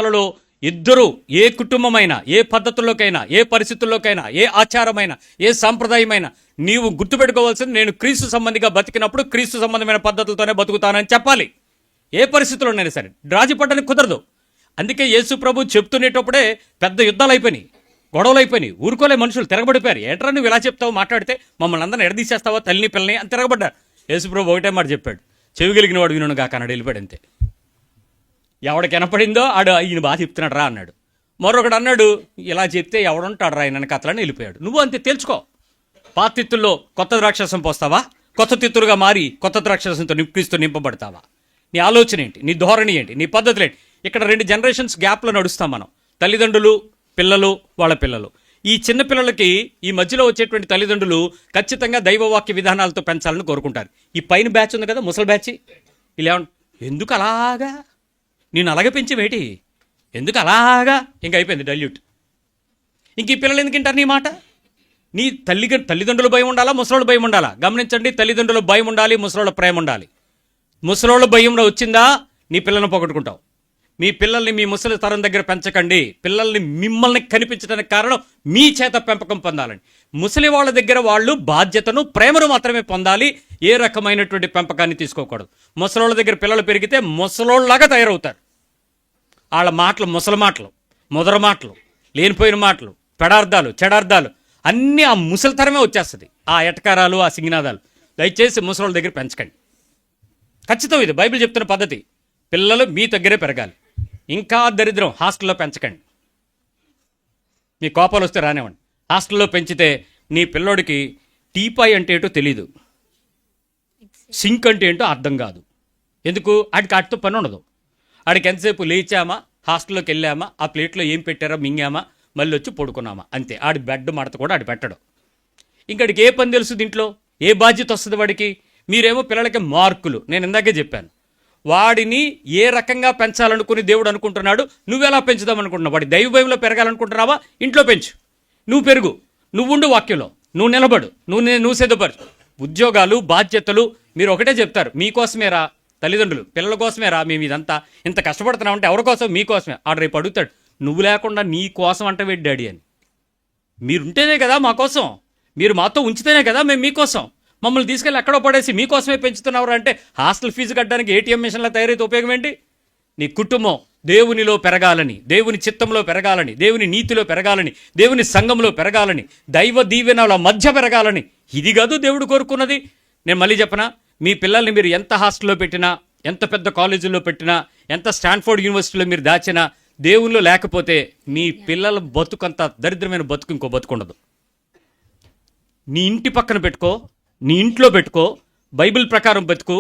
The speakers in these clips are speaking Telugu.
లలో ఇద్దరు ఏ కుటుంబమైనా, ఏ పద్ధతుల్లోకైనా, ఏ పరిస్థితుల్లోకైనా, ఏ ఆచారమైనా, ఏ సాంప్రదాయమైనా నీవు గుర్తుపెట్టుకోవాల్సింది, నేను క్రీస్తు సంబంధిగా బతికినప్పుడు క్రీస్తు సంబంధమైన పద్ధతులతోనే బతుకుతానని చెప్పాలి. ఏ పరిస్థితుల్లోనైనా సరే రాజీ పడ్డానికి కుదరదు. అందుకే యేసు ప్రభు చెప్తునేటప్పుడే పెద్ద యుద్ధాలు అయిపోయినాయి, గొడవలు అయిపోయినాయి. ఊరుకోలే, మనుషులు తిరగబడిపోయారు. ఏట్రా నువ్వు ఇలా చెప్తావు, మాట్లాడితే మమ్మల్ని అందరిని ఎడదీసేస్తావా, తల్లిని పిల్లని అని తిరగబడ్డారు. యేసు ప్రభు ఒకటే మాట చెప్పాడు, చెవి కలిగిన వాడు వినుగా కన్నాడు, వెళ్ళిపోయాడు అంతే. ఎవడికి వినపడిందో ఆడు ఈయన బాగా చెప్తున్నాడు రా అన్నాడు. మరొకడు అన్నాడు, ఇలా చెప్తే ఎవడుంటాడు రా ఆయన కథలని వెళ్ళిపోయాడు. నువ్వు అంతే తెలుసుకో. పాత తిత్తుల్లో కొత్త ద్రాక్షరసం పోస్తావా, కొత్త తిత్తులుగా మారి కొత్త ద్రాక్షరసంతో క్రీస్తు నింపబడతావా? నీ ఆలోచన ఏంటి, నీ ధోరణి ఏంటి, నీ పద్ధతులు ఏంటి? ఇక్కడ 2 జనరేషన్స్ గ్యాప్లో నడుస్తాం మనం. తల్లిదండ్రులు, పిల్లలు, వాళ్ళ పిల్లలు. ఈ చిన్న పిల్లలకి ఈ మధ్యలో వచ్చేటువంటి తల్లిదండ్రులు ఖచ్చితంగా దైవవాక్య విధానాలతో పెంచాలని కోరుకుంటారు. ఈ పైన బ్యాచ్ ఉంది కదా, ముసలి బ్యాచ్, ఇలా ఎందుకు అలాగా నేను అలాగే పెంచేవేటి, ఎందుకు అలాగా, ఇంక అయిపోయింది డల్యూట్. ఇంక ఈ పిల్లలు ఎందుకు వింటారు నీ మాట? నీ తల్లిదండ్రుల భయం ఉండాలా, ముసలోళ్ళ భయం ఉండాలా? గమనించండి, తల్లిదండ్రుల భయం ఉండాలి, ముసలోళ్ళ ప్రేమ ఉండాలి. ముసలోళ్ళ భయంలో వచ్చిందా నీ పిల్లలను పోగొట్టుకుంటావు. మీ పిల్లల్ని మీ ముసలి తరం దగ్గర పెంచకండి. పిల్లల్ని మిమ్మల్ని కనిపించడానికి కారణం మీ చేత పెంపకం పొందాలని. ముసలి వాళ్ళ దగ్గర వాళ్ళు బాధ్యతను, ప్రేమను మాత్రమే పొందాలి, ఏ రకమైనటువంటి పెంపకాన్ని తీసుకోకూడదు. ముసలోళ్ళ దగ్గర పిల్లలు పెరిగితే ముసలోళ్ళలాగా తయారవుతారు. వాళ్ళ మాటలు ముసలి మాటలు, ముదర మాటలు, లేనిపోయిన మాటలు, పెడార్థాలు, చెడార్థాలు అన్నీ ఆ ముసలితరమే వచ్చేస్తుంది. ఆ ఎటకారాలు, ఆ సింగినాదాలు. దయచేసి ముసలోళ్ళ దగ్గర పెంచకండి. ఖచ్చితం, ఇది బైబిల్ చెప్తున్న పద్ధతి. పిల్లలు మీ దగ్గరే పెరగాలి. ఇంకా దరిద్రం, హాస్టల్లో పెంచకండి. మీ కోపాలు వస్తే రానివ్వండి. హాస్టల్లో పెంచితే నీ పిల్లోడికి టీపాయ్ అంటే ఏంటో తెలీదు, సింక్ అంటే ఏంటో అర్థం కాదు. ఎందుకు? ఆడికి ఆటితో పని ఉండదు. ఆడికి ఎంతసేపు లేచామా, హాస్టల్లోకి వెళ్ళామా, ఆ ప్లేట్లో ఏం పెట్టారో మింగామా, మళ్ళీ వచ్చి పడుకున్నామా, అంతే. ఆడి బెడ్ మడత కూడా ఆడి పెట్టడం. ఇంకడికి ఏ పని తెలుసు దీంట్లో, ఏ బాధ్యత వస్తుంది వాడికి? మీరేమో పిల్లలకి మార్కులు, నేను ఇందాకే చెప్పాను. వాడిని ఏ రకంగా పెంచాలనుకుని దేవుడు అనుకుంటున్నాడు, నువ్వెలా పెంచుదాం అనుకుంటున్నావు? వాడి దైవ భయంలో పెరగాలనుకుంటున్నావా? ఇంట్లో పెంచు, నువ్వు పెరుగు, నువ్వుండు వాక్యంలో, నువ్వు నిలబడు, నువ్వు సిద్ధపరచు. ఉద్యోగాలు, బాధ్యతలు మీరు ఒకటే చెప్తారు, మీకోసమేరా తల్లిదండ్రులు, పిల్లల కోసమేరా మేము ఇదంతా ఇంత కష్టపడుతున్నామంటే ఎవరి కోసం? మీకోసమే. ఆడు రేపు అడుగుతాడు, నువ్వు లేకుండా నీ కోసం అంట డాడీ అని. మీరుంటేనే కదా మా కోసం, మీరు మాతో ఉంచితేనే కదా మేము మీకోసం. మమ్మల్ని తీసుకెళ్ళి ఎక్కడో పడేసి మీకోసమే పెంచుతున్నవారు అంటే హాస్టల్ ఫీజు కట్టడానికి ఏటీఎం మిషన్లో తయారైతే ఉపయోగం ఏంటి? నీ కుటుంబం దేవునిలో పెరగాలని, దేవుని చిత్తంలో పెరగాలని, దేవుని నీతిలో పెరగాలని, దేవుని సంఘంలో పెరగాలని, దైవ దీవెనల మధ్య పెరగాలని, ఇది కాదు దేవుడు కోరుకున్నది. నేను మళ్ళీ చెప్పనా, మీ పిల్లల్ని మీరు ఎంత హాస్టల్లో పెట్టినా, ఎంత పెద్ద కాలేజీల్లో పెట్టినా, ఎంత స్టాన్ఫోర్డ్ యూనివర్సిటీలో మీరు దాచినా, దేవుళ్ళు లేకపోతే మీ పిల్లల బతుకంత దరిద్రమైన బతుకు ఇంకో బతుకుండదు. నీ ఇంటి పక్కన పెట్టుకో, నీ ఇంట్లో పెట్టుకో, బైబిల్ ప్రకారం బతుకు,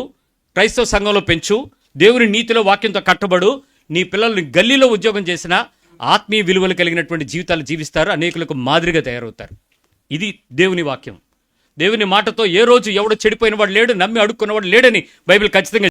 క్రైస్తవ సంఘంలో పెంచు, దేవుని నీతిలో వాక్యంతో కట్టబడు. నీ పిల్లల్ని గల్లీలో ఉద్యోగం చేసినా ఆత్మీయ విలువలు కలిగినటువంటి జీవితాలు జీవిస్తారు, అనేకులకు మాదిరిగా తయారవుతారు. ఇది దేవుని వాక్యం. దేవుని మాటతో ఏ రోజు ఎవడో చెడిపోయిన వాడు లేడు, నమ్మి అడుక్కున్నవాడు లేడని బైబిల్ ఖచ్చితంగా